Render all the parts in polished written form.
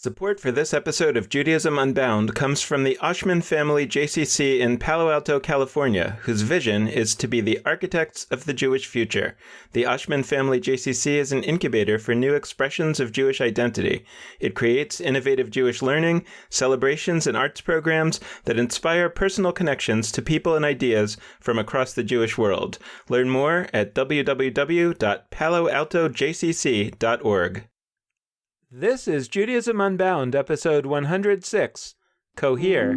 Support for this episode of Judaism Unbound comes from the Oshman Family JCC in Palo Alto, California, whose vision is to be the architects of the Jewish future. The Oshman Family JCC is an incubator for new expressions of Jewish identity. It creates innovative Jewish learning, celebrations, and arts programs that inspire personal connections to people and ideas from across the Jewish world. Learn more at www.paloaltojcc.org. This is Judaism Unbound, episode 106, Cohere.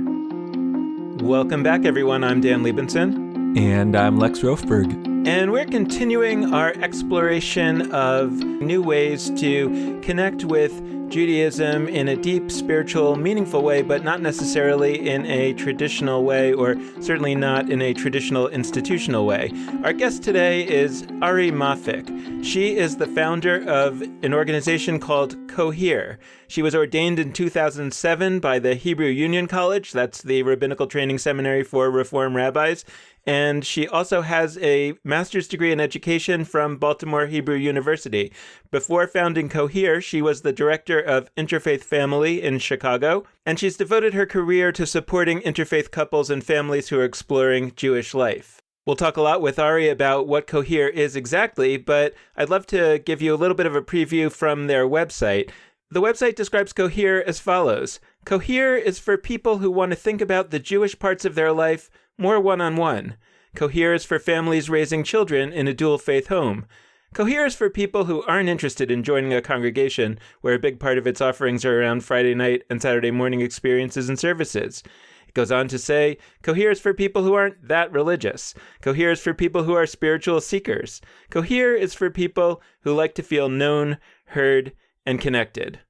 Welcome back, everyone. I'm Dan Liebenson. And I'm Lex Rofberg. And we're continuing our exploration of new ways to connect with Judaism in a deep, spiritual, meaningful way, but not necessarily in a traditional way, or certainly not in a traditional institutional way. Our guest today is Ari Moffic. She is the founder of an organization called Cohere. She was ordained in 2007 by the Hebrew Union College. That's the rabbinical training seminary for Reform rabbis. And she also has a master's degree in education from Baltimore Hebrew University. Before founding Cohere, she was the director of Interfaith Family in Chicago, and she's devoted her career to supporting interfaith couples and families who are exploring Jewish life. We'll talk a lot with Ari about what Cohere is exactly, but I'd love to give you a little bit of a preview from their website. The website describes Cohere as follows. Cohere is for people who want to think about the Jewish parts of their life more one-on-one. Cohere is for families raising children in a dual-faith home. Cohere is for people who aren't interested in joining a congregation where a big part of its offerings are around Friday night and Saturday morning experiences and services. It goes on to say, Cohere is for people who aren't that religious. Cohere is for people who are spiritual seekers. Cohere is for people who like to feel known, heard, and connected.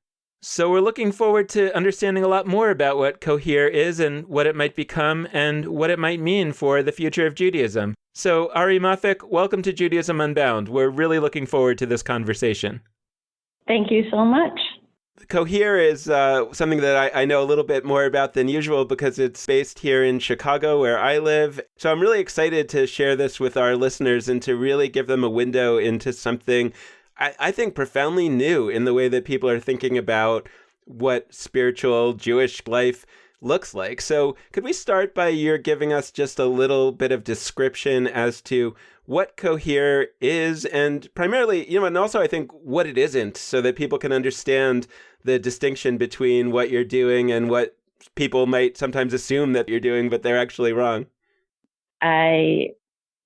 So we're looking forward to understanding a lot more about what Cohere is and what it might become and what it might mean for the future of Judaism. So Ari Moffic, welcome to Judaism Unbound. We're really looking forward to this conversation. Thank you so much. Cohere is something that I know a little bit more about than usual because it's based here in Chicago where I live. So I'm really excited to share this with our listeners and to really give them a window into something I think profoundly new in the way that people are thinking about what spiritual Jewish life looks like. So could we start by your giving us just a little bit of description as to what Cohere is and primarily, and also I think what it isn't so that people can understand the distinction between what you're doing and what people might sometimes assume that you're doing, but they're actually wrong. I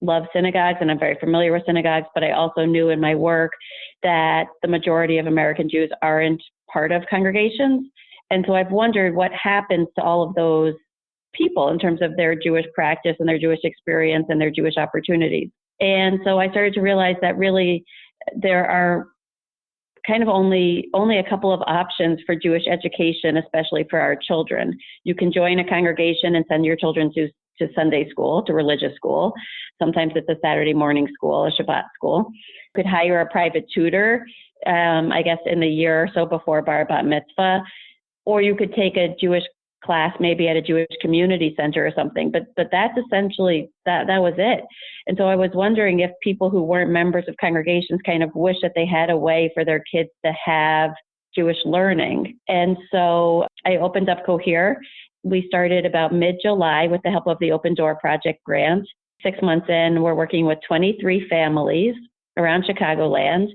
love synagogues and I'm very familiar with synagogues, but I also knew in my work that the majority of American Jews aren't part of congregations. And so I've wondered what happens to all of those people in terms of their Jewish practice and their Jewish experience and their Jewish opportunities. And so I started to realize that really there are kind of only a couple of options for Jewish education, especially for our children. You can join a congregation and send your children to Sunday school, to religious school. Sometimes it's a Saturday morning school, a Shabbat school. You could hire a private tutor, I guess in the year or so before Bar Bat Mitzvah, or you could take a Jewish class maybe at a Jewish community center or something. But that's essentially, that was it. And so I was wondering if people who weren't members of congregations kind of wish that they had a way for their kids to have Jewish learning. And so I opened up Cohere. We started about mid-July with the help of the Open Door Project grant. 6 months in, we're working with 23 families around Chicagoland.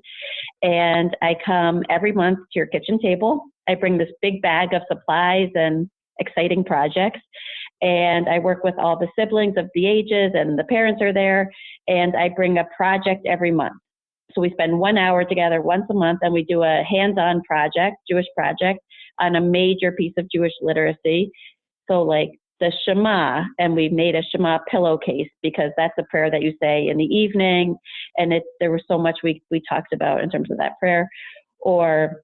And I come every month to your kitchen table. I bring this big bag of supplies and exciting projects. And I work with all the siblings of the ages and the parents are there. And I bring a project every month. So we spend 1 hour together once a month and we do a hands-on project, Jewish project, on a major piece of Jewish literacy. So like the Shema, and we made a Shema pillowcase because that's a prayer that you say in the evening. And there was so much we talked about in terms of that prayer. Or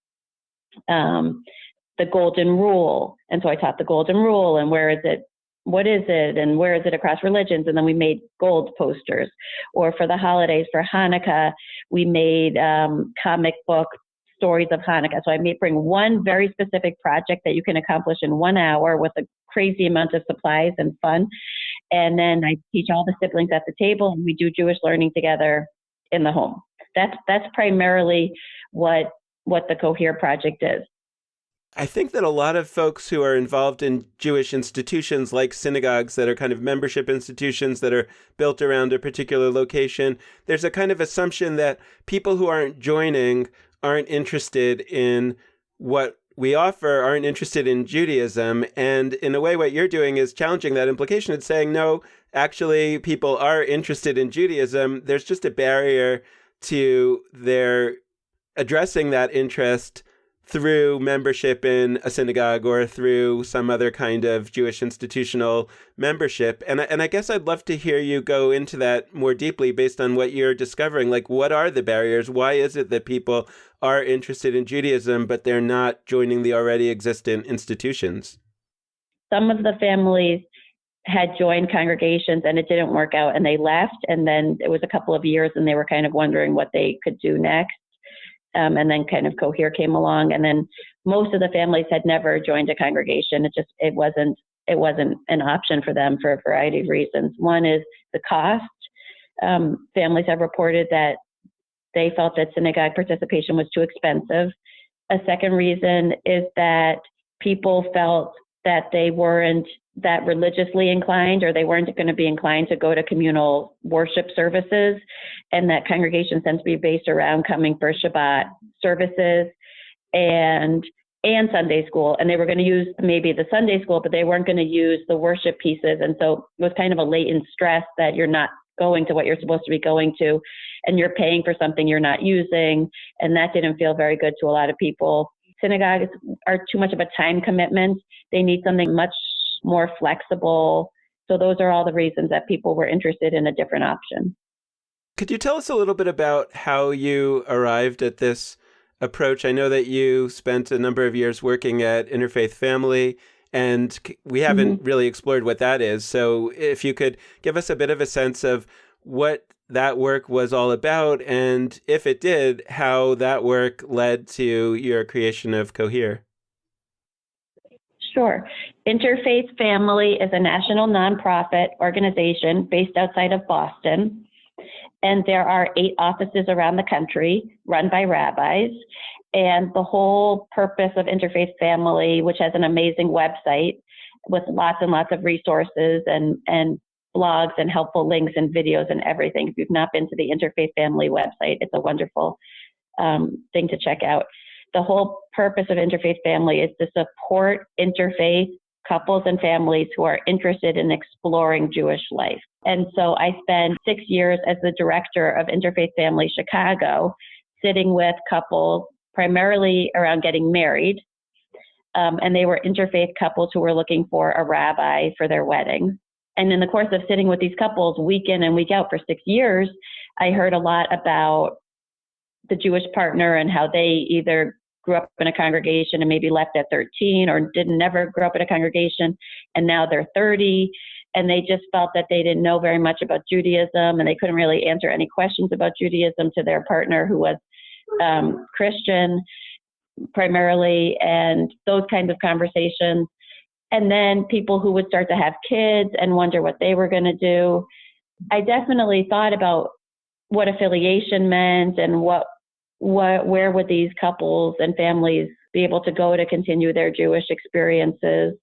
the Golden Rule. And so I taught the Golden Rule and where is it, what is it, and where is it across religions? And then we made gold posters. Or for the holidays, for Hanukkah, we made comic book stories of Hanukkah. So I may bring one very specific project that you can accomplish in 1 hour with a crazy amount of supplies and fun. And then I teach all the siblings at the table and we do Jewish learning together in the home. That's primarily what the Cohere project is. I think that a lot of folks who are involved in Jewish institutions like synagogues that are kind of membership institutions that are built around a particular location, there's a kind of assumption that people who aren't joining aren't interested in what we offer, aren't interested in Judaism. And in a way, what you're doing is challenging that implication and saying, no, actually, people are interested in Judaism. There's just a barrier to their addressing that interest through membership in a synagogue or through some other kind of Jewish institutional membership. And I guess I'd love to hear you go into that more deeply based on what you're discovering. Like, what are the barriers? Why is it that people are interested in Judaism, but they're not joining the already existent institutions? Some of the families had joined congregations and it didn't work out and they left. And then it was a couple of years and they were kind of wondering what they could do next. And then kind of Cohere came along, and then most of the families had never joined a congregation. It wasn't an option for them for a variety of reasons. One is the cost. Families have reported that they felt that synagogue participation was too expensive. A second reason is that people felt that they weren't that religiously inclined, or they weren't going to be inclined to go to communal worship services, and that congregations tend to be based around coming for Shabbat services and Sunday school. And they were going to use maybe the Sunday school, but they weren't going to use the worship pieces. And so it was kind of a latent stress that you're not going to what you're supposed to be going to, and you're paying for something you're not using. And that didn't feel very good to a lot of people. Synagogues are too much of a time commitment. They need something much more flexible. So those are all the reasons that people were interested in a different option. Could you tell us a little bit about how you arrived at this approach? I know that you spent a number of years working at Interfaith Family, and we haven't really explored what that is. So if you could give us a bit of a sense of what that work was all about, and if it did, how that work led to your creation of Cohere. Sure. Interfaith Family is a national nonprofit organization based outside of Boston. And there are 8 offices around the country run by rabbis. And the whole purpose of Interfaith Family, which has an amazing website with lots and lots of resources and blogs and helpful links and videos and everything. If you've not been to the Interfaith Family website, it's a wonderful thing to check out. The whole purpose of Interfaith Family is to support interfaith couples and families who are interested in exploring Jewish life. And so I spent 6 years as the director of Interfaith Family Chicago, sitting with couples primarily around getting married. And they were interfaith couples who were looking for a rabbi for their wedding. And in the course of sitting with these couples week in and week out for 6 years, I heard a lot about the Jewish partner and how they either grew up in a congregation and maybe left at 13, or never grew up in a congregation and now they're 30, and they just felt that they didn't know very much about Judaism and they couldn't really answer any questions about Judaism to their partner who was Christian primarily, and those kinds of conversations. And then people who would start to have kids and wonder what they were going to do. I definitely thought about what affiliation meant and where would these couples and families be able to go to continue their Jewish experiences,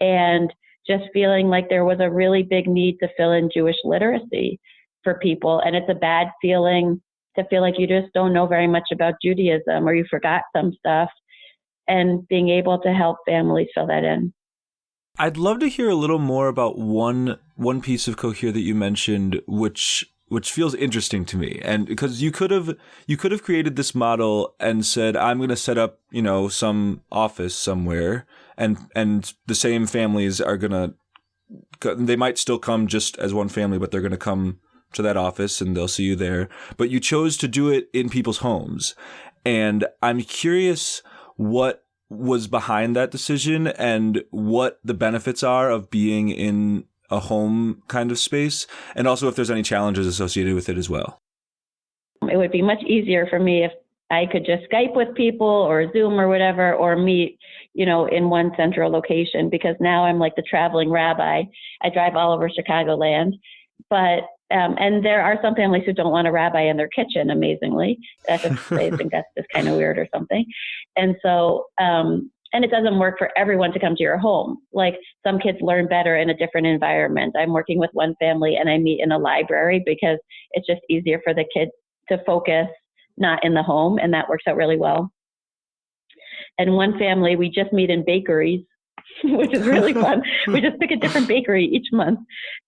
and just feeling like there was a really big need to fill in Jewish literacy for people. And it's a bad feeling to feel like you just don't know very much about Judaism or you forgot some stuff, and being able to help families fill that in. I'd love to hear a little more about one piece of Cohere that you mentioned, which feels interesting to me. And because you could have created this model and said, I'm going to set up, some office somewhere, and the same families are going to, they might still come just as one family, but they're going to come to that office and they'll see you there. But you chose to do it in people's homes. And I'm curious what was behind that decision and what the benefits are of being in a home kind of space, and also if there's any challenges associated with it as well. It would be much easier for me if I could just Skype with people or Zoom or whatever, or meet, in one central location, because now I'm like the traveling rabbi. I drive all over Chicagoland, but and there are some families who don't want a rabbi in their kitchen, amazingly. They think that's just kind of weird or something. And so And it doesn't work for everyone to come to your home. Like some kids learn better in a different environment. I'm working with one family and I meet in a library because it's just easier for the kids to focus not in the home, and that works out really well. And one family, we just meet in bakeries, which is really fun. We just pick a different bakery each month,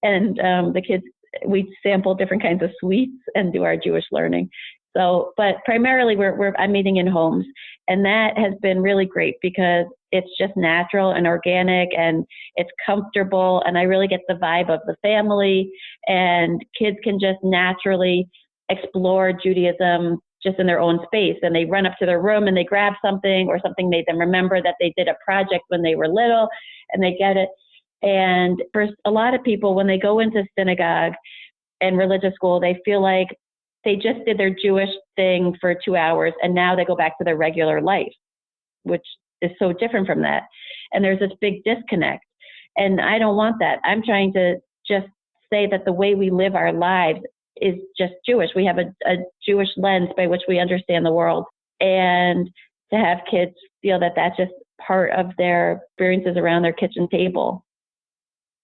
and the kids, we sample different kinds of sweets and do our Jewish learning. So, but primarily I'm meeting in homes, and that has been really great because it's just natural and organic and it's comfortable, and I really get the vibe of the family, and kids can just naturally explore Judaism just in their own space, and they run up to their room and they grab something, or something made them remember that they did a project when they were little, and they get it. And for a lot of people, when they go into synagogue and religious school, they feel like they just did their Jewish thing for 2 hours and now they go back to their regular life, which is so different from that. And there's this big disconnect. And I don't want that. I'm trying to just say that the way we live our lives is just Jewish. We have a Jewish lens by which we understand the world. And to have kids feel that that's just part of their experiences around their kitchen table.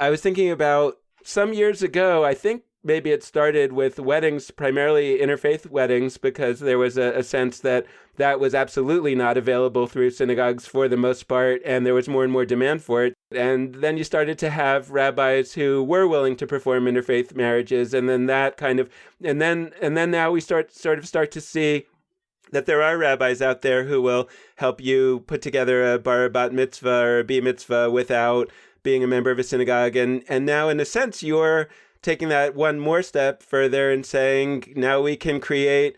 I was thinking about some years ago, I think maybe it started with weddings, primarily interfaith weddings, because there was a sense that that was absolutely not available through synagogues for the most part, and there was more and more demand for it. And then you started to have rabbis who were willing to perform interfaith marriages, and then that kind of, and then now we start to see that there are rabbis out there who will help you put together a bar bat mitzvah or a bar mitzvah without being a member of a synagogue. And now, in a sense, you're taking that one more step further and saying, now we can create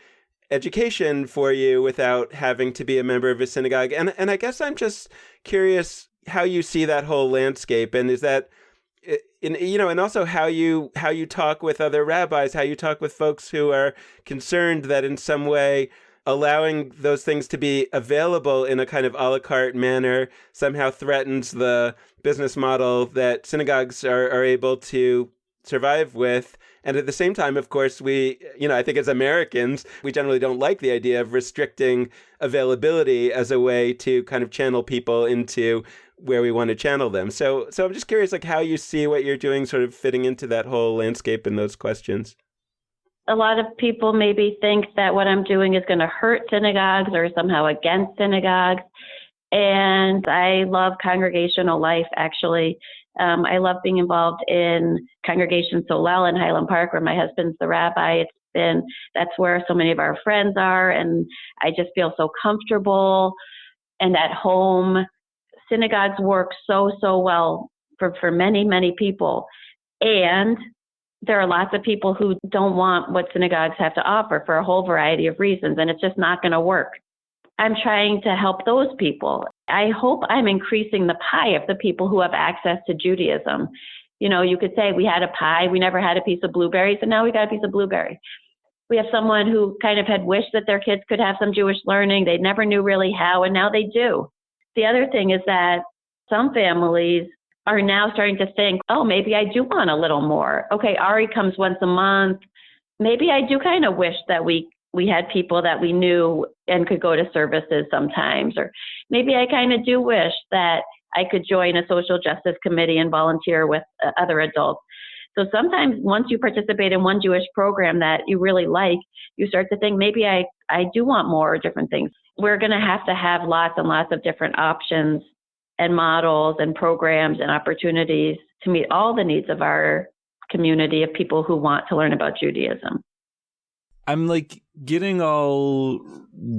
education for you without having to be a member of a synagogue. And I guess I'm just curious how you see that whole landscape, and is that, and also how you talk with other rabbis, how you talk with folks who are concerned that in some way allowing those things to be available in a kind of a la carte manner somehow threatens the business model that synagogues are able to survive with. And at the same time, of course, I think as Americans, we generally don't like the idea of restricting availability as a way to kind of channel people into where we want to channel them. So I'm just curious, like, how you see what you're doing sort of fitting into that whole landscape and those questions. A lot of people maybe think that what I'm doing is going to hurt synagogues or somehow against synagogues. And I love congregational life, actually. I love being involved in Congregation Solel in Highland Park, where my husband's the rabbi. That's where so many of our friends are, and I just feel so comfortable and at home. Synagogues work so well for many, many people. And there are lots of people who don't want what synagogues have to offer for a whole variety of reasons, and it's just not going to work. I'm trying to help those people. I hope I'm increasing the pie of the people who have access to Judaism. You could say we had a pie, we never had a piece of blueberries, and now we got a piece of blueberry. We have someone who kind of had wished that their kids could have some Jewish learning. They never knew really how, and now they do. The other thing is that some families are now starting to think, oh, maybe I do want a little more. Okay, Ari comes once a month. Maybe I do kind of wish that we had people that we knew and could go to services sometimes. Or maybe I kind of do wish that I could join a social justice committee and volunteer with other adults. So sometimes once you participate in one Jewish program that you really like, you start to think, maybe I do want more different things. We're going to have lots and lots of different options and models and programs and opportunities to meet all the needs of our community of people who want to learn about Judaism. I'm like getting all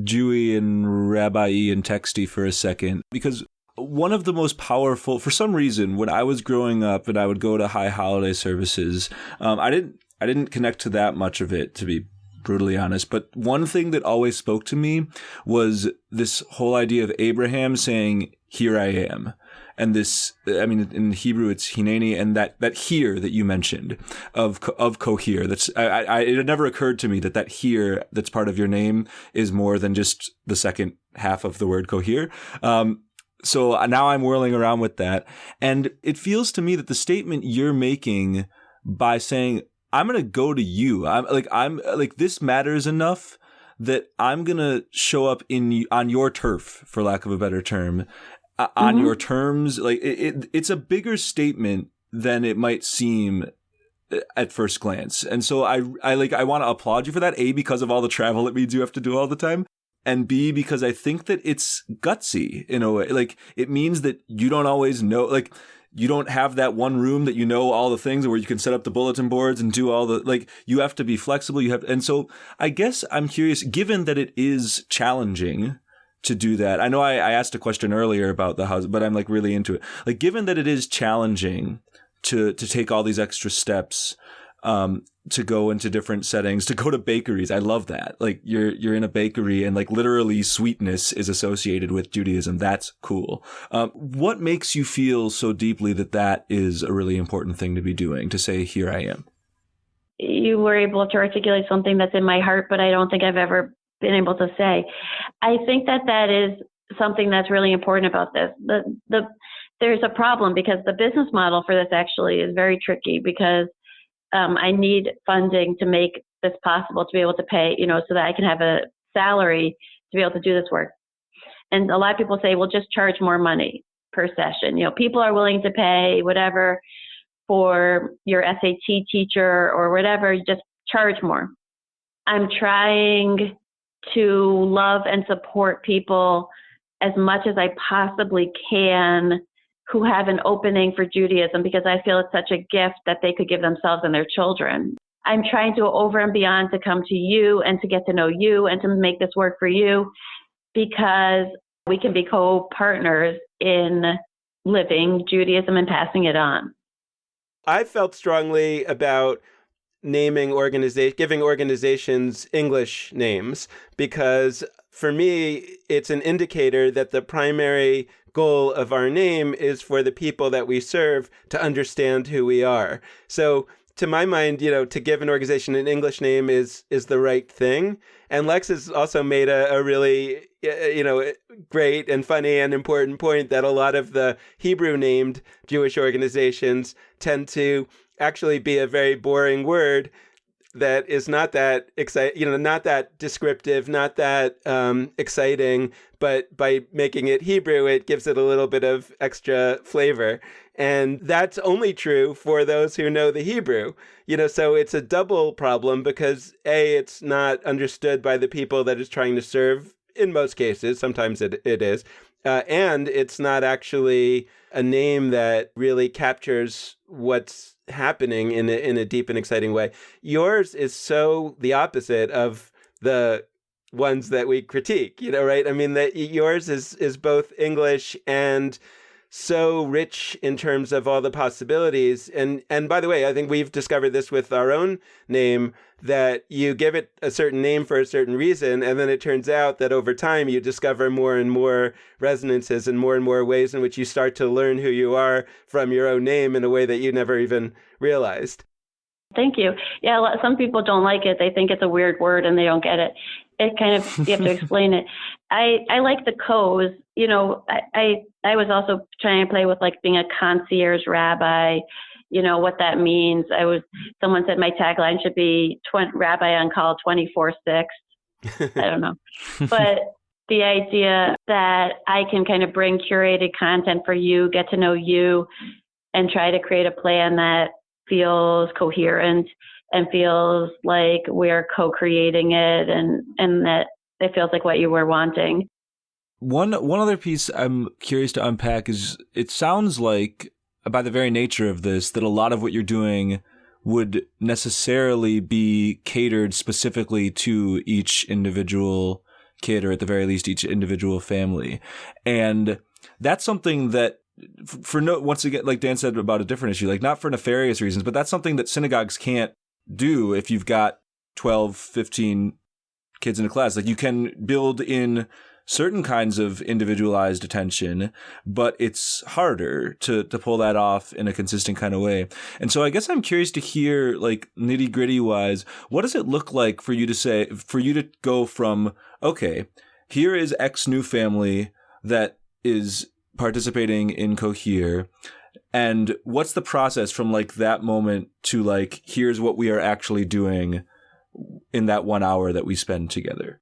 Jewy and rabbi-y and texty for a second, because one of the most powerful, for some reason, when I was growing up and I would go to high holiday services, I didn't connect to that much of it, to be brutally honest. But one thing that always spoke to me was this whole idea of Abraham saying, "Here I am." And this, I mean, in Hebrew, it's hineni, and that here that you mentioned of Cohere. It had never occurred to me that here that's part of your name is more than just the second half of the word Cohere. So now I'm whirling around with that. And it feels to me that the statement you're making by saying, I'm going to go to you, I'm like, this matters enough that I'm going to show up on your turf, for lack of a better term, on your terms. Like it's a bigger statement than it might seem at first glance. And so I want to applaud you for that, A, because of all the travel it means you have to do all the time, and B, because I think that it's gutsy in a way. Like, it means that you don't always know, like, you don't have that one room that you know all the things where you can set up the bulletin boards and do all the, like, you have to be flexible. And so I guess I'm curious, given that it is challenging to do that. I know I asked a question earlier about the house, but I'm like really into it. Like, given that it is challenging to take all these extra steps, to go into different settings, to go to bakeries. I love that. Like, you're in a bakery and like literally sweetness is associated with Judaism. That's cool. What makes you feel so deeply that is a really important thing to be doing, to say, here I am? You were able to articulate something that's in my heart, but I don't think I've ever been able to say. I think that is something that's really important about this. There's a problem because the business model for this actually is very tricky, because I need funding to make this possible, to be able to pay, so that I can have a salary to be able to do this work. And a lot of people say, well, just charge more money per session. People are willing to pay whatever for your SAT teacher or whatever, just charge more. I'm trying to love and support people as much as I possibly can who have an opening for Judaism, because I feel it's such a gift that they could give themselves and their children. I'm trying to go over and beyond to come to you and to get to know you and to make this work for you, because we can be co-partners in living Judaism and passing it on. I felt strongly about giving organizations English names, because for me, it's an indicator that the primary goal of our name is for the people that we serve to understand who we are. So to my mind, to give an organization an English name is the right thing. And Lex has also made a really, great and funny and important point that a lot of the Hebrew named Jewish organizations tend to actually be a very boring word that is not that not that descriptive, not that exciting, but by making it Hebrew, it gives it a little bit of extra flavor. And that's only true for those who know the Hebrew, so it's a double problem, because A, it's not understood by the people that it's trying to serve in most cases. Sometimes it is. And it's not actually a name that really captures what's happening in a deep and exciting way. Yours is so the opposite of the ones that we critique, right? I mean, that yours is both English and so rich in terms of all the possibilities. And by the way, I think we've discovered this with our own name, that you give it a certain name for a certain reason, and then it turns out that over time you discover more and more resonances and more ways in which you start to learn who you are from your own name in a way that you never even realized. Thank you. Yeah, some people don't like it. They think it's a weird word and they don't get it. It kind of, you have to explain it. I like the co's. I was also trying to play with like being a concierge rabbi, what that means. Someone said my tagline should be Rabbi on call 24/6. I don't know. But the idea that I can kind of bring curated content for you, get to know you, and try to create a plan that feels coherent and feels like we're co-creating it, and that it feels like what you were wanting. One other piece I'm curious to unpack is, it sounds like, by the very nature of this, that a lot of what you're doing would necessarily be catered specifically to each individual kid, or at the very least each individual family. And that's something that, once again, like Dan said about a different issue, like not for nefarious reasons, but that's something that synagogues can't do if you've got 12, 15 kids in a class. Like, you can build in certain kinds of individualized attention, but it's harder to pull that off in a consistent kind of way. And so I guess I'm curious to hear, like, nitty gritty wise, what does it look like for you to go from, okay, here is X new family that is participating in Cohere, and what's the process from like that moment to like, here's what we are actually doing in that 1 hour that we spend together?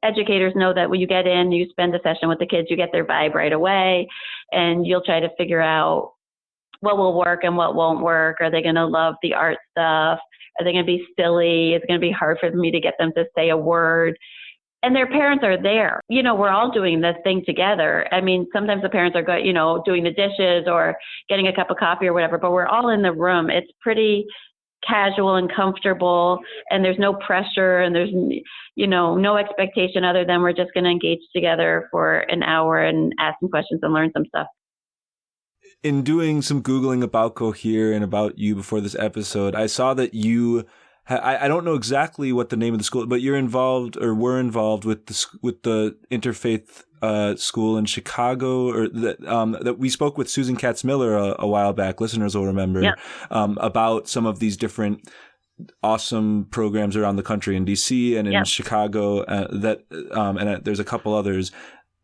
educators know that when you get in, you spend a session with the kids, you get their vibe right away, and you'll try to figure out what will work and what won't work. Are they going to love the art stuff? Are they going to be silly? Is it going to be hard for me to get them to say a word? And their parents are there. We're all doing this thing together. I mean, sometimes the parents are doing the dishes or getting a cup of coffee or whatever, but we're all in the room. It's pretty casual and comfortable, and there's no pressure, and there's no expectation other than we're just going to engage together for an hour and ask some questions and learn some stuff. In doing some Googling about Cohere and about you before this episode, I saw that you, I don't know exactly what the name of the school, but you're involved or were involved with the interfaith school in Chicago, or that we spoke with Susan Katz-Miller a while back. Listeners will remember. Yeah. About some of these different awesome programs around the country in DC and in Chicago. And there's a couple others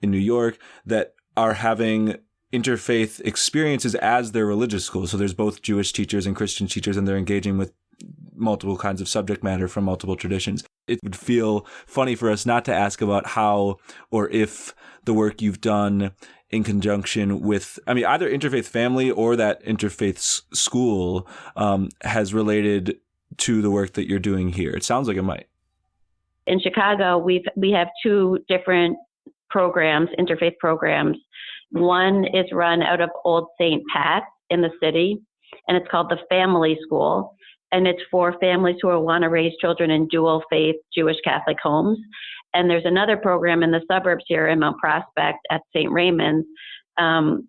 in New York that are having interfaith experiences as their religious school. So there's both Jewish teachers and Christian teachers, and they're engaging with multiple kinds of subject matter from multiple traditions. It would feel funny for us not to ask about how or if the work you've done in conjunction with, either Interfaith Family or that Interfaith school has related to the work that you're doing here. It sounds like it might. In Chicago, we have two different programs, interfaith programs. One is run out of Old St. Pat's in the city, and it's called the Family School. And it's for families who want to raise children in dual faith Jewish Catholic homes. And there's another program in the suburbs here in Mount Prospect at St. Raymond's. And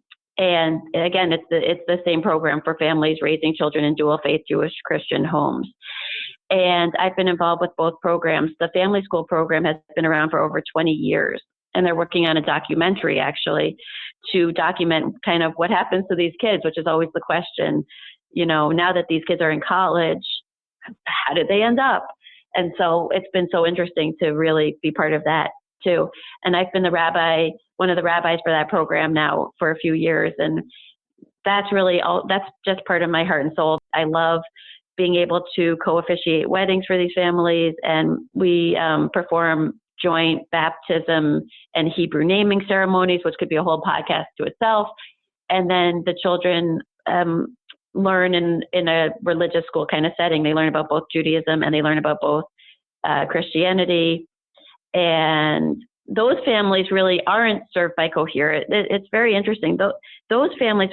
again, it's the same program for families raising children in dual faith Jewish Christian homes. And I've been involved with both programs. The Family School program has been around for over 20 years. And they're working on a documentary, actually, to document kind of what happens to these kids, which is always the question. Now that these kids are in college, how did they end up? And so it's been so interesting to really be part of that too. And I've been one of the rabbis for that program now for a few years. And that's just part of my heart and soul. I love being able to co-officiate weddings for these families. And we perform joint baptism and Hebrew naming ceremonies, which could be a whole podcast to itself. And then the children learn in a religious school kind of setting. They learn about both Judaism and they learn about both Christianity. And those families really aren't served by Cohere. It's very interesting. Those families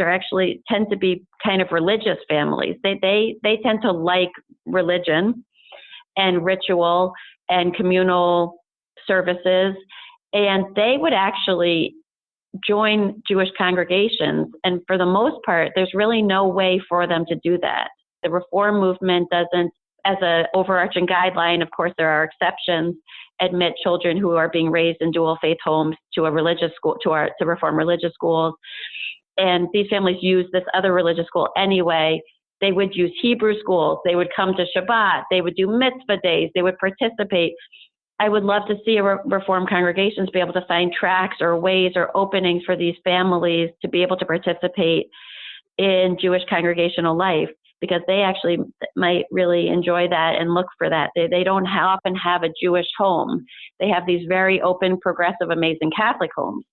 tend to be kind of religious families. They tend to like religion and ritual and communal services, and they would actually join Jewish congregations. And for the most part, there's really no way for them to do that. The Reform movement doesn't, as an overarching guideline, of course there are exceptions, admit children who are being raised in dual faith homes to a religious school, to Reform religious schools. And these families use this other religious school anyway. They would use Hebrew schools. They would come to Shabbat. They would do mitzvah days. They would participate. I would love to see Reform congregations be able to find tracks or ways or openings for these families to be able to participate in Jewish congregational life, because they actually might really enjoy that and look for that. They don't often have a Jewish home. They have these very open, progressive, amazing Catholic homes.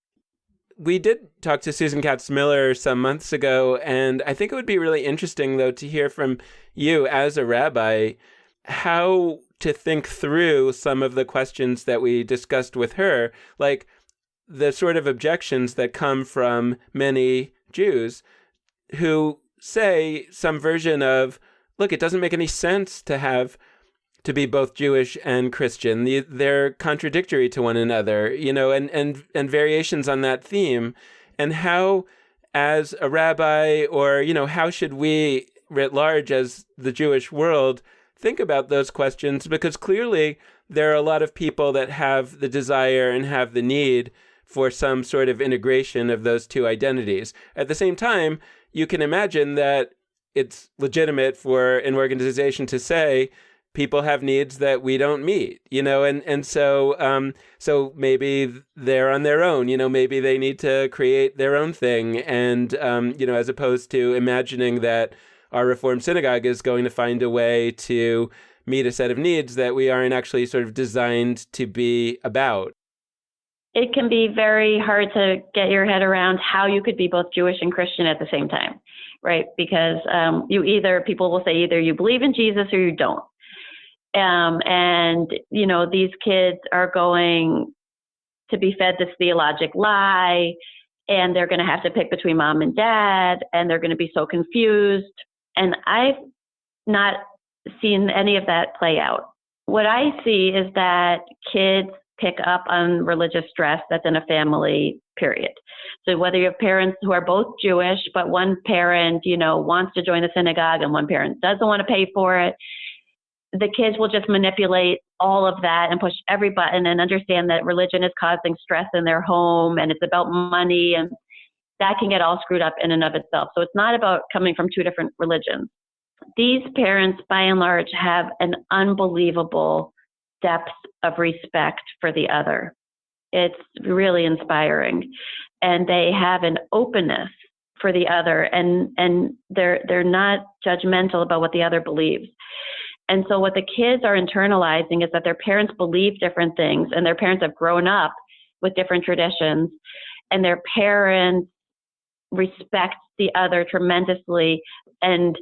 We did talk to Susan Katz-Miller some months ago, and I think it would be really interesting, though, to hear from you as a rabbi how to think through some of the questions that we discussed with her, like the sort of objections that come from many Jews who say some version of, look, it doesn't make any sense to be both Jewish and Christian. They're contradictory to one another, and variations on that theme. And how, as a rabbi, or, how should we writ large as the Jewish world think about those questions? Because clearly there are a lot of people that have the desire and have the need for some sort of integration of those two identities. At the same time, you can imagine that it's legitimate for an organization to say people have needs that we don't meet, and so maybe they're on their own, maybe they need to create their own thing, and as opposed to imagining that our Reform synagogue is going to find a way to meet a set of needs that we aren't actually sort of designed to be about. it can be very hard to get your head around how you could be both Jewish and Christian at the same time, right? Because people will say either you believe in Jesus or you don't. And, these kids are going to be fed this theologic lie, and they're going to have to pick between mom and dad, and they're going to be so confused. And I've not seen any of that play out. What I see is that kids pick up on religious stress that's in a family, period. So whether you have parents who are both Jewish, but one parent, wants to join the synagogue and one parent doesn't want to pay for it, the kids will just manipulate all of that and push every button and understand that religion is causing stress in their home and it's about money, and that can get all screwed up in and of itself. So it's not about coming from two different religions. These parents, by and large, have an unbelievable depth of respect for the other. It's really inspiring. And they have an openness for the other, and they're not judgmental about what the other believes. And so what the kids are internalizing is that their parents believe different things, and their parents have grown up with different traditions, and their parents respect the other tremendously and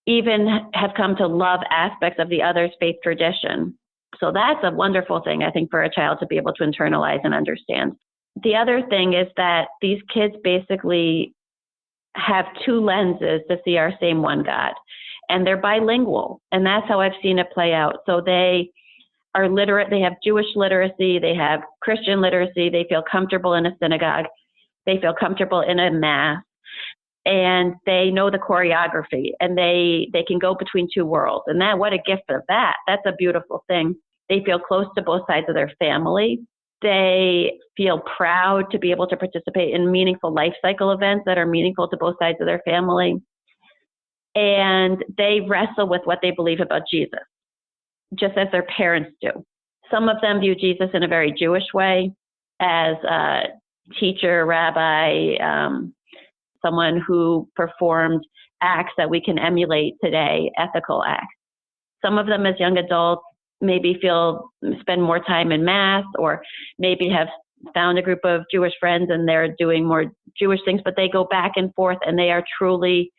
even have come to love aspects of the other's faith tradition. So that's a wonderful thing, I think, for a child to be able to internalize and understand. The other thing is that these kids basically have two lenses to see our same one God, and they're bilingual. And that's how I've seen it play out. So they are literate, they have Jewish literacy, they have Christian literacy, they feel comfortable in a synagogue, they feel comfortable in a mass, and they know the choreography, and they can go between two worlds. And that, what a gift of that. That's a beautiful thing. They feel close to both sides of their family. They feel proud to be able to participate in meaningful life cycle events that are meaningful to both sides of their family. And they wrestle with what they believe about Jesus, just as their parents do. Some of them view Jesus in a very Jewish way, as a teacher, rabbi, someone who performed acts that we can emulate today, ethical acts. Some of them as young adults maybe spend more time in mass, or maybe have found a group of Jewish friends and they're doing more Jewish things, but they go back and forth, and they are truly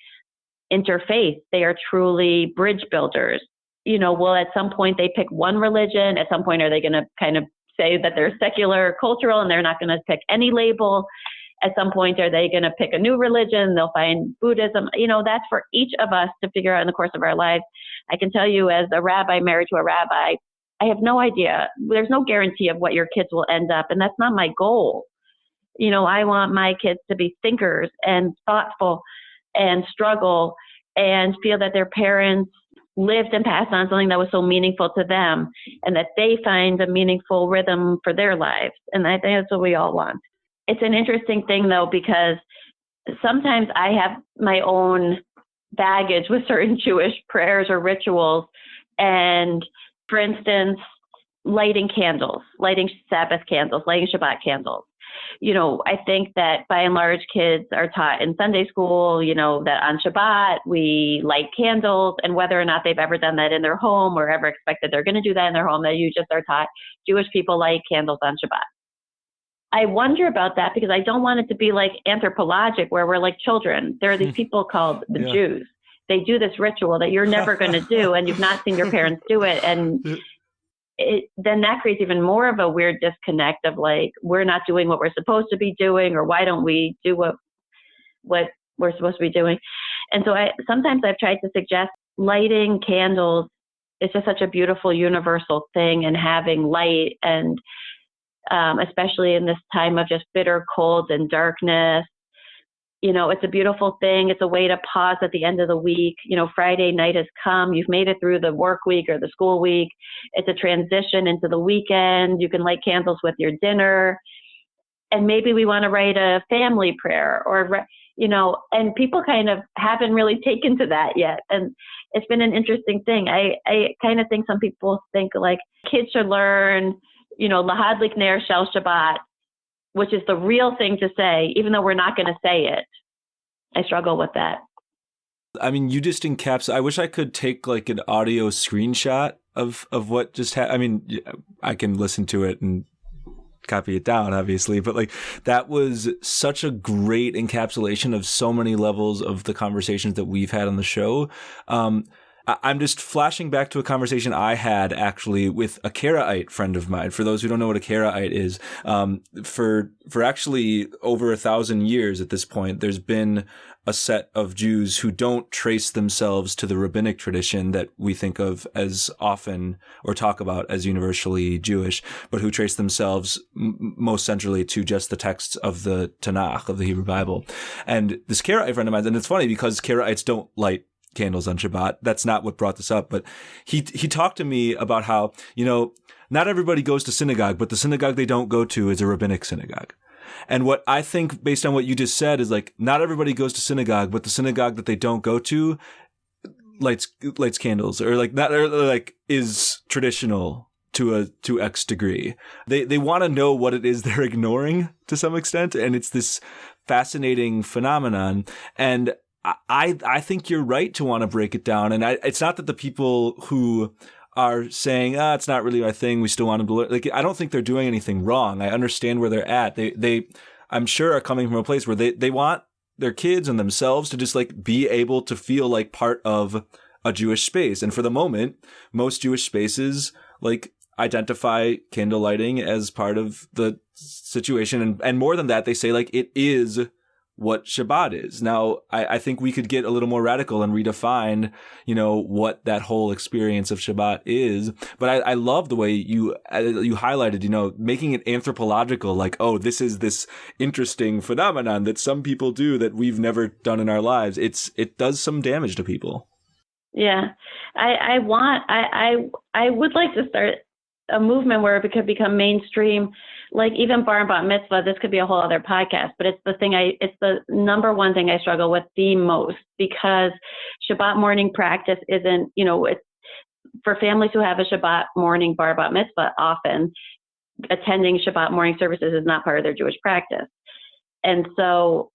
interfaith. They are truly bridge builders. Well, at some point they pick one religion. At some point, are they going to kind of say that they're secular, cultural, and they're not going to pick any label? At some point, are they going to pick a new religion? They'll find Buddhism. That's for each of us to figure out in the course of our lives. I can tell you, as a rabbi married to a rabbi, I have no idea. There's no guarantee of what your kids will end up, and that's not my goal. I want my kids to be thinkers and thoughtful and struggle and feel that their parents lived and passed on something that was so meaningful to them, and that they find a meaningful rhythm for their lives. And I think that's what we all want. It's an interesting thing, though, because sometimes I have my own baggage with certain Jewish prayers or rituals. And for instance, lighting candles, lighting Sabbath candles, lighting Shabbat candles. I think that by and large kids are taught in Sunday school, that on Shabbat we light candles, and whether or not they've ever done that in their home or ever expected they're going to do that in their home, that you just are taught Jewish people light candles on Shabbat. I wonder about that, because I don't want it to be like anthropologic, where we're like children. There are these people called the Jews. They do this ritual that you're never going to do, and you've not seen your parents do it. And then that creates even more of a weird disconnect of like, we're not doing what we're supposed to be doing, or why don't we do what we're supposed to be doing? And so sometimes I've tried to suggest lighting candles is just such a beautiful universal thing, and having light, and especially in this time of just bitter cold and darkness. It's a beautiful thing. It's a way to pause at the end of the week. Friday night has come. You've made it through the work week or the school week. It's a transition into the weekend. You can light candles with your dinner. And maybe we want to write a family prayer, or, and people kind of haven't really taken to that yet. And it's been an interesting thing. I kind of think some people think like kids should learn, Lahad Likner Shel Shabbat, which is the real thing to say, even though we're not going to say it. I struggle with that. I mean, you just I wish I could take like an audio screenshot of what just happened. I mean, I can listen to it and copy it down, obviously, but like that was such a great encapsulation of so many levels of the conversations that we've had on the show. I'm just flashing back to a conversation I had actually with a Cohereite friend of mine. For those who don't know what a Cohereite is, for actually over 1,000 years at this point, there's been a set of Jews who don't trace themselves to the rabbinic tradition that we think of as often or talk about as universally Jewish, but who trace themselves most centrally to just the texts of the Tanakh, of the Hebrew Bible. And this Cohereite friend of mine, and it's funny because Cohereites don't light candles on Shabbat. That's not what brought this up, but he talked to me about how, not everybody goes to synagogue, but the synagogue they don't go to is a rabbinic synagogue. And what I think, based on what you just said, is like, not everybody goes to synagogue, but the synagogue that they don't go to lights candles, or like that, or like is traditional to X degree. They want to know what it is they're ignoring to some extent, and it's this fascinating phenomenon. And I think you're right to want to break it down. And it's not that the people who are saying, it's not really our thing, we still want them to learn. Like, I don't think they're doing anything wrong. I understand where they're at. They I'm sure are coming from a place where they want their kids and themselves to just like be able to feel like part of a Jewish space. And for the moment, most Jewish spaces like identify candle lighting as part of the situation. And more than that, they say like it is what Shabbat is. Now, I think we could get a little more radical and redefine, what that whole experience of Shabbat is. But I love the way you highlighted, making it anthropological, like, oh, this is this interesting phenomenon that some people do that we've never done in our lives. It does some damage to people. Yeah. I would like to start a movement where it could become mainstream, like even bar and bat mitzvah. This could be a whole other podcast, but it's the number one thing I struggle with the most, because Shabbat morning practice isn't, it's for families who have a Shabbat morning bar bat mitzvah, often attending Shabbat morning services is not part of their Jewish practice. And so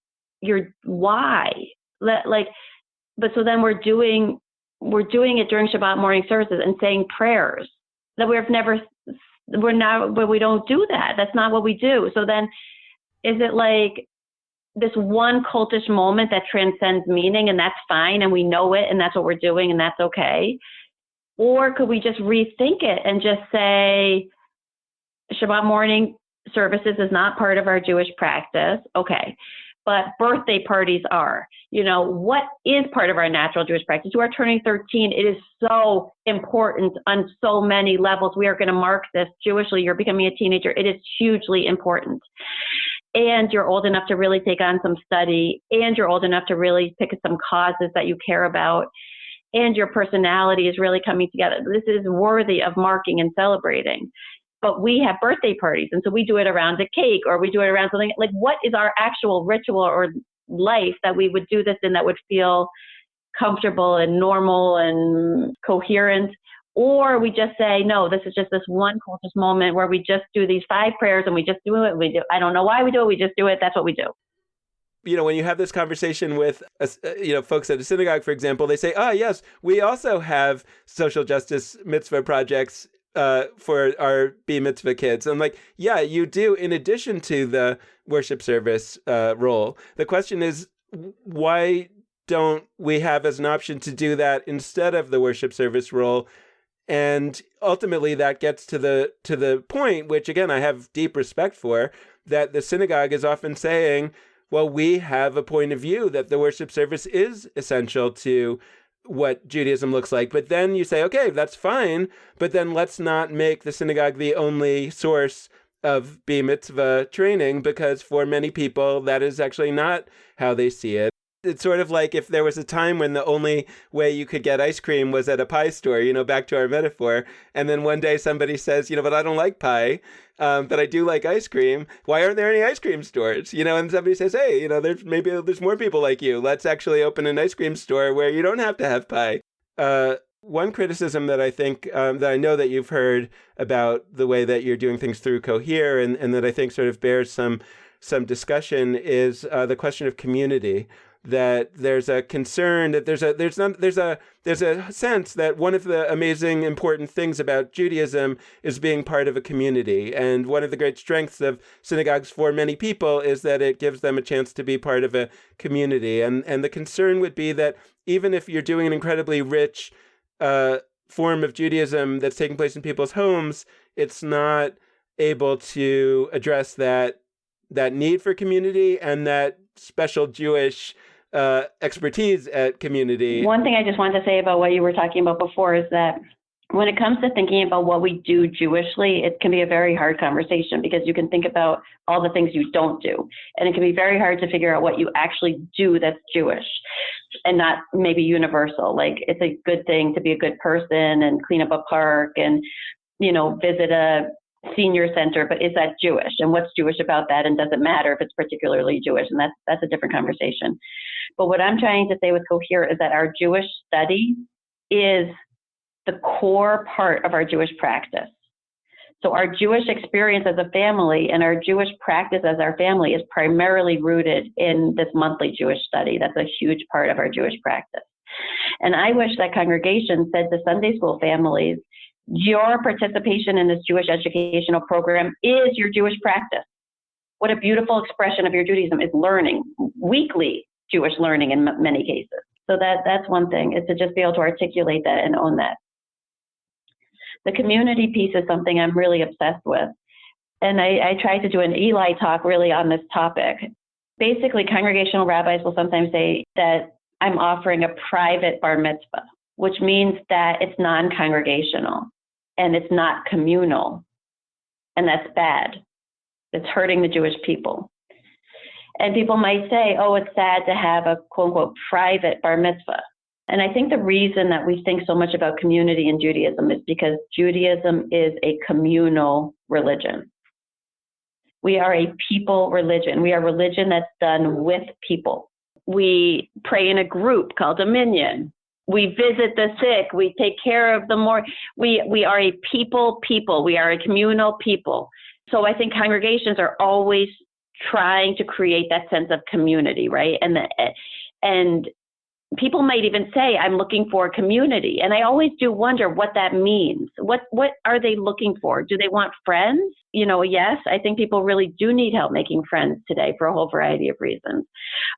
why? But so then we're doing it during Shabbat morning services and saying prayers that but we don't do that. That's not what we do. So then is it like this one cultish moment that transcends meaning, and that's fine, and we know it, and that's what we're doing, and that's okay? Or could we just rethink it and just say Shabbat morning services is not part of our Jewish practice? Okay. But birthday parties are, what is part of our natural Jewish practice? You are turning 13. It is so important on so many levels. We are going to mark this Jewishly. You're becoming a teenager. It is hugely important. And you're old enough to really take on some study, and you're old enough to really pick some causes that you care about, and your personality is really coming together. This is worthy of marking and celebrating. But we have birthday parties, and so we do it around a cake, or we do it around something like, what is our actual ritual or life that we would do this in that would feel comfortable and normal and coherent? Or we just say, no, this is just this one cultus moment where we just do these 5 prayers and we just do it. I don't know why we do it. We just do it. That's what we do. When you have this conversation with, folks at a synagogue, for example, they say, yes, we also have social justice mitzvah projects for our B mitzvah kids. I'm like, yeah, you do, in addition to the worship service role. The question is, why don't we have as an option to do that instead of the worship service role? And ultimately that gets to the point, which again, I have deep respect for, that the synagogue is often saying, well, we have a point of view that the worship service is essential to what Judaism looks like. But then you say, okay, that's fine, but then let's not make the synagogue the only source of B mitzvah training, because for many people, that is actually not how they see it. It's sort of like if there was a time when the only way you could get ice cream was at a pie store, back to our metaphor. And then one day somebody says, but I don't like pie, but I do like ice cream. Why aren't there any ice cream stores? And somebody says, hey, there's more people like you. Let's actually open an ice cream store where you don't have to have pie. One criticism that I think, that I know that you've heard about the way that you're doing things through Cohere, and that I think sort of bears some discussion, is the question of community. that there's a concern that there's a sense that one of the amazing important things about Judaism is being part of a community. And one of the great strengths of synagogues for many people is that it gives them a chance to be part of a community. And the concern would be that even if you're doing an incredibly rich form of Judaism that's taking place in people's homes, it's not able to address that need for community and that special Jewish expertise at community. One thing I just wanted to say about what you were talking about before is that when it comes to thinking about what we do Jewishly, it can be a very hard conversation because you can think about all the things you don't do. And it can be very hard to figure out what you actually do that's Jewish and not maybe universal. Like, it's a good thing to be a good person and clean up a park and, visit a senior center, but is that Jewish? And what's Jewish about that? And does it matter if it's particularly Jewish? And that's a different conversation. But what I'm trying to say with Cohere is that our Jewish study is the core part of our Jewish practice. So our Jewish experience as a family and our Jewish practice as our family is primarily rooted in this monthly Jewish study. That's a huge part of our Jewish practice. And I wish that congregation said to Sunday school families, your participation in this Jewish educational program is your Jewish practice. What a beautiful expression of your Judaism is learning, weekly Jewish learning in many cases. So that's one thing, is to just be able to articulate that and own that. The community piece is something I'm really obsessed with. And I tried to do an Eli talk really on this topic. Basically, congregational rabbis will sometimes say that I'm offering a private bar mitzvah, which means that it's non-congregational and it's not communal. And that's bad. It's hurting the Jewish people. And people might say, oh, it's sad to have a quote unquote private bar mitzvah. And I think the reason that we think so much about community in Judaism is because Judaism is a communal religion. We are a people religion. We are a religion that's done with people. We pray in a group called a minyan. We visit the sick. We take care of the more. We are a people. We are a communal people. So I think congregations are always trying to create that sense of community, right? And people might even say, I'm looking for community. And I always do wonder what that means. What are they looking for? Do they want friends? Yes, I think people really do need help making friends today for a whole variety of reasons.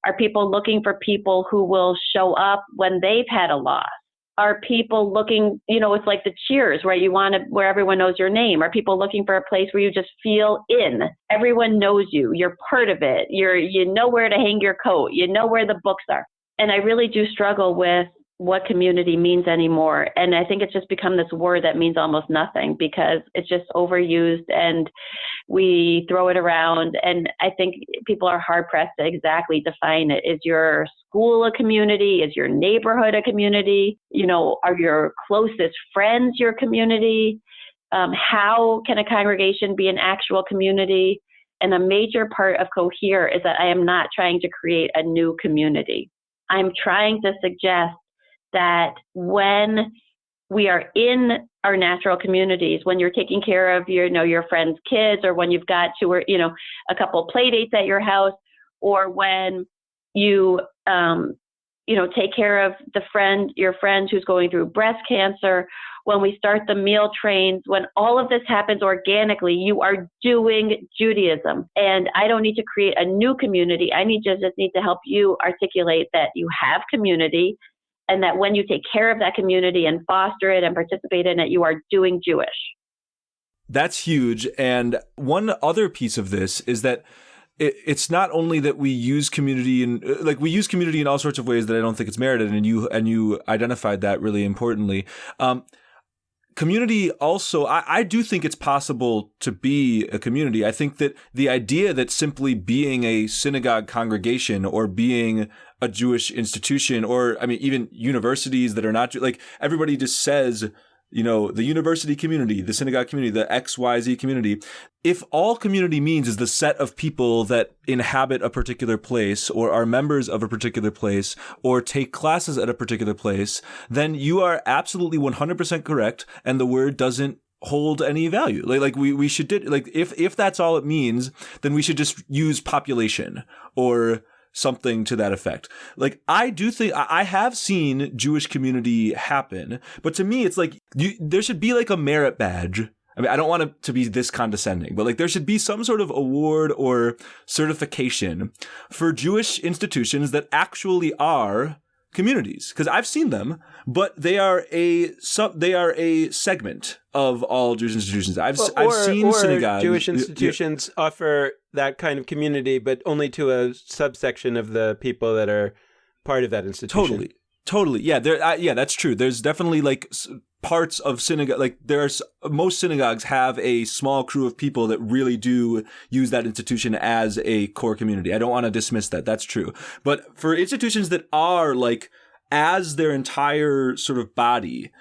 Are people looking for people who will show up when they've had a loss? Are people looking, it's like the Cheers, where everyone knows your name. Are people looking for a place where you just feel in? Everyone knows you. You're part of it. You know where to hang your coat. You know where the books are. And I really do struggle with what community means anymore. And I think it's just become this word that means almost nothing because it's just overused and we throw it around. And I think people are hard pressed to exactly define it. Is your school a community? Is your neighborhood a community? Are your closest friends your community? How can a congregation be an actual community? And a major part of Cohere is that I am not trying to create a new community. I'm trying to suggest that when we are in our natural communities, when you're taking care of your friends' kids, or when you've got a couple of play dates at your house, or when you take care of your friend who's going through breast cancer, when we start the meal trains, when all of this happens organically, you are doing Judaism. And I don't need to create a new community. I just need to help you articulate that you have community, and that when you take care of that community and foster it and participate in it, you are doing Jewish. That's huge. And one other piece of this is that it's not only that we use community in all sorts of ways that I don't think it's merited, and you identified that really importantly. Community also, I do think it's possible to be a community. I think that the idea that simply being a synagogue congregation or being a Jewish institution, or even universities that are not, like, everybody just says, the university community, the synagogue community, the XYZ community. If all community means is the set of people that inhabit a particular place or are members of a particular place or take classes at a particular place, then you are absolutely 100% correct. And the word doesn't hold any value. Like we should, if that's all it means, then we should just use population or something to that effect. Like, I do think I have seen Jewish community happen, but to me, it's like there should be like a merit badge. I mean, I don't want it to be this condescending, but like there should be some sort of award or certification for Jewish institutions that actually are communities, because I've seen them, but they are a segment of all Jewish institutions. I've seen synagogues. Jewish institutions offer that kind of community, but only to a subsection of the people that are part of that institution. Totally. Yeah, that's true. There's definitely like parts of synagogue, like most synagogues have a small crew of people that really do use that institution as a core community. I don't want to dismiss that. That's true. But for institutions that are like, as their entire sort of body,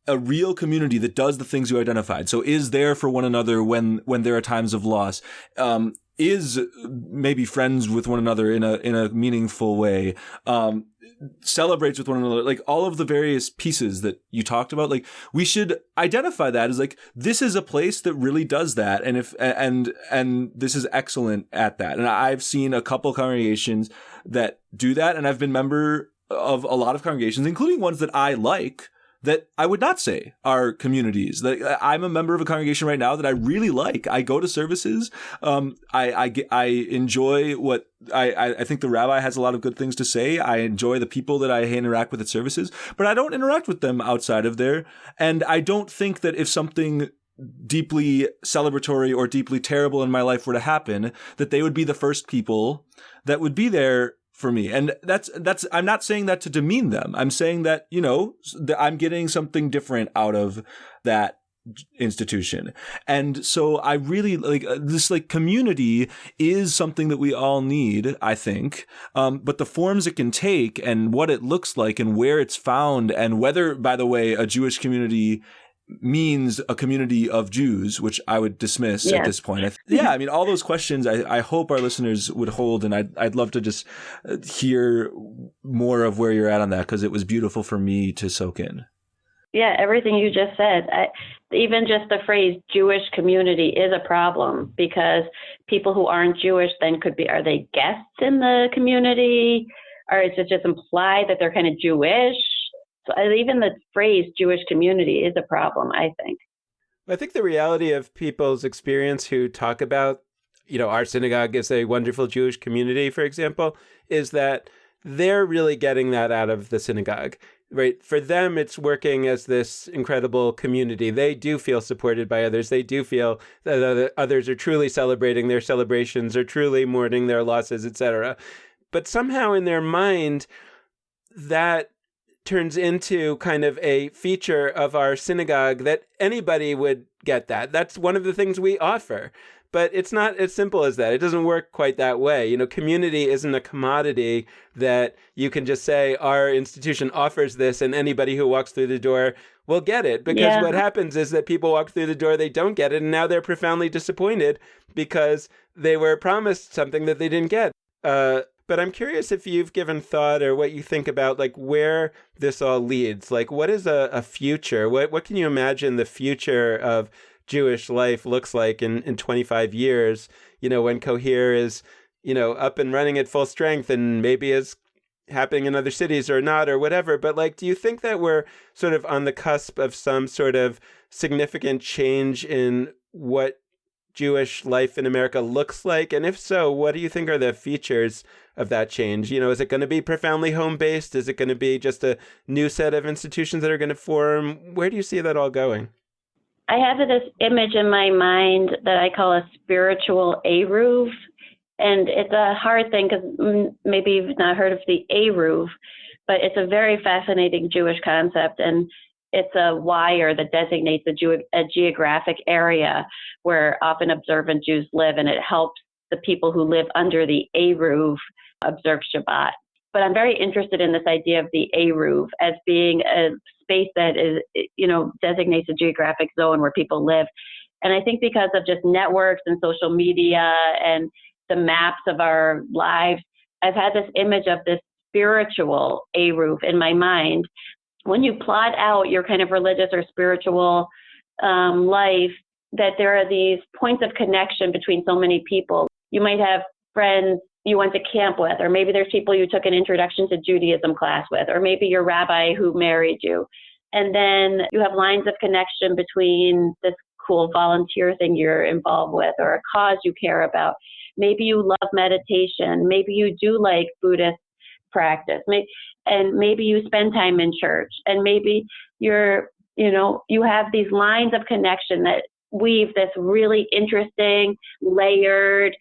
a real community that does the things you identified. So is there for one another when there are times of loss, is maybe friends with one another in a meaningful way, celebrates with one another, like all of the various pieces that you talked about. Like, we should identify that as like, this is a place that really does that. And this is excellent at that. And I've seen a couple congregations that do that. And I've been member of a lot of congregations, including ones that I like, that I would not say are communities. Like, I'm a member of a congregation right now that I really like. I go to services. I enjoy what I think the rabbi has a lot of good things to say. I enjoy the people that I interact with at services, but I don't interact with them outside of there. And I don't think that if something deeply celebratory or deeply terrible in my life were to happen, that they would be the first people that would be there for me. And that's, I'm not saying that to demean them. I'm saying that, I'm getting something different out of that institution. And so I really like this, like, community is something that we all need, I think. But the forms it can take and what it looks like and where it's found, and whether, by the way, a Jewish community means a community of Jews, which I would dismiss at this point. I mean, all those questions I hope our listeners would hold, and I'd love to just hear more of where you're at on that, because it was beautiful for me to soak in. Yeah, everything you just said. Even just the phrase Jewish community is a problem, because people who aren't Jewish then are they guests in the community? Or is it just implied that they're kind of Jewish? So even the phrase Jewish community is a problem, I think. I think the reality of people's experience who talk about, our synagogue is a wonderful Jewish community, for example, is that they're really getting that out of the synagogue, right? For them, it's working as this incredible community. They do feel supported by others. They do feel that others are truly celebrating their celebrations, or truly mourning their losses, etc. But somehow in their mind, that turns into kind of a feature of our synagogue that anybody would get that. That's one of the things we offer. But it's not as simple as that. It doesn't work quite that way. Community isn't a commodity that you can just say, our institution offers this and anybody who walks through the door will get it. Because what happens is that people walk through the door, they don't get it, and now they're profoundly disappointed because they were promised something that they didn't get. But I'm curious if you've given thought, or what you think about, like, where this all leads. Like, what is a future? What can you imagine the future of Jewish life looks like in 25 years, when Cohere is, up and running at full strength, and maybe is happening in other cities or not, or whatever. But, like, do you think that we're sort of on the cusp of some sort of significant change in what Jewish life in America looks like? And if so, what do you think are the features of that change? Is it going to be profoundly home-based? Is it going to be just a new set of institutions that are going to form? Where do you see that all going? I have this image in my mind that I call a spiritual Eruv. And it's a hard thing because maybe you've not heard of the Eruv, but it's a very fascinating Jewish concept. And it's a wire that designates a geographic area where often observant Jews live, and it helps the people who live under the Eruv observe Shabbat. But I'm very interested in this idea of the Eruv as being a space that is, designates a geographic zone where people live. And I think because of just networks and social media and the maps of our lives, I've had this image of this spiritual Eruv in my mind. When you plot out your kind of religious or spiritual life, that there are these points of connection between so many people. You might have friends you went to camp with, or maybe there's people you took an introduction to Judaism class with, or maybe your rabbi who married you. And then you have lines of connection between this cool volunteer thing you're involved with or a cause you care about. Maybe you love meditation. Maybe you do like Buddhist practice. And maybe you spend time in church. And maybe you have these lines of connection that weave this really interesting, layered,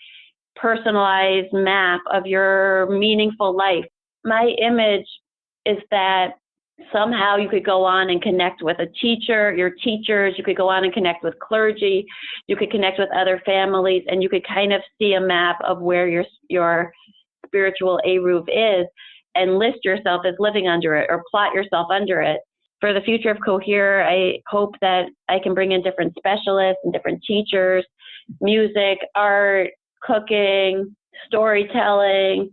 personalized map of your meaningful life. My image is that somehow you could go on and connect with a teacher, your teachers, you could go on and connect with clergy, you could connect with other families, and you could kind of see a map of where your spiritual Eruv is and list yourself as living under it or plot yourself under it. For the future of Cohere, I hope that I can bring in different specialists and different teachers, music, art, cooking, storytelling,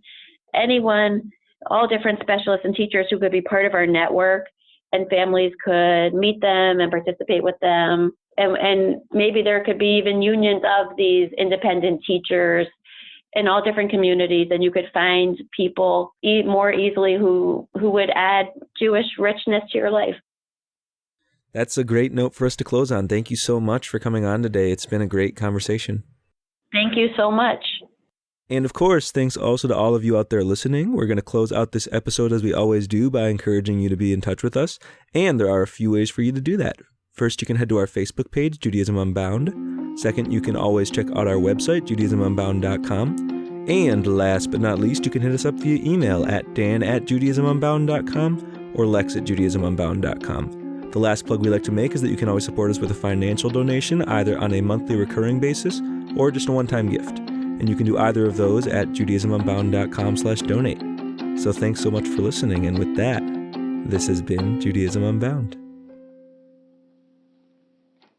anyone, all different specialists and teachers who could be part of our network, and families could meet them and participate with them. And maybe there could be even unions of these independent teachers in all different communities, and you could find people more easily who would add Jewish richness to your life. That's a great note for us to close on. Thank you so much for coming on today. It's been a great conversation. Thank you so much. And of course, thanks also to all of you out there listening. We're going to close out this episode as we always do by encouraging you to be in touch with us. And there are a few ways for you to do that. First, you can head to our Facebook page, Judaism Unbound. Second, you can always check out our website, JudaismUnbound.com. And last but not least, you can hit us up via email at dan@JudaismUnbound.com or lex@JudaismUnbound.com. The last plug we like to make is that you can always support us with a financial donation, either on a monthly recurring basis or just a one-time gift. And you can do either of those at JudaismUnbound.com/donate. So thanks so much for listening. And with that, this has been Judaism Unbound.